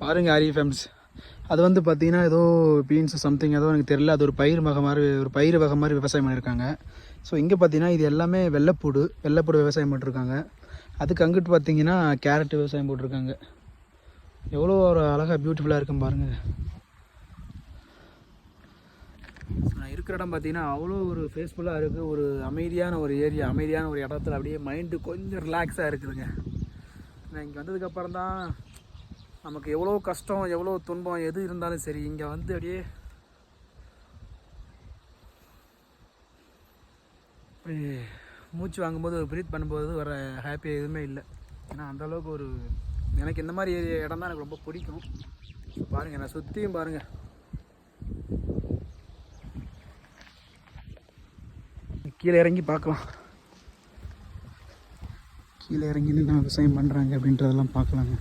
பாருங்கள் ஆரி ஃபேம்ஸ், அது வந்து பார்த்தீங்கன்னா ஏதோ பீன்ஸ் சம்திங் ஏதோ எனக்கு தெரியல, அது ஒரு பயிர் வகை மாதிரி விவசாயம் பண்ணியிருக்காங்க. ஸோ இங்கே பார்த்தீங்கன்னா இது எல்லாமே வெள்ளைப்பூடு விவசாயம் பண்ணிருக்காங்க. அதுக்கு அங்கிட்டு பார்த்தீங்கன்னா கேரட் விவசாயம் போட்டிருக்காங்க. எவ்வளோ ஒரு அழகாக பியூட்டிஃபுல்லாக இருக்கும் பாருங்கள். நான் இருக்கிற இடம் பார்த்தீங்கன்னா அவ்வளோ ஒரு ஃபேஸ்ஃபுல்லாக இருக்குது. ஒரு அமைதியான ஒரு ஏரியா, அமைதியான ஒரு இடத்துல அப்படியே மைண்டு கொஞ்சம் ரிலாக்ஸாக இருக்குதுங்க. நான் இங்கே வந்ததுக்கப்புறம் தான் நமக்கு எவ்வளோ கஷ்டம் எவ்வளோ துன்பம் எது இருந்தாலும் சரி, இங்கே வந்து அப்படியே மூச்சு வாங்கும்போது ப்ரீத் பண்ணும்போது வர ஹாப்பி எதுவுமே இல்லை. ஏன்னா அந்தளவுக்கு ஒரு எனக்கு இந்த மாதிரி இடம் தான் எனக்கு ரொம்ப பிடிக்கும். பாருங்கள், நான் சுற்றியும் பாருங்கள். கீழே இறங்கி பார்க்கலாம். கீழே இறங்கி என்ன விவசாயம் பண்ணுறாங்க அப்படின்றதெல்லாம் பார்க்கலாங்க.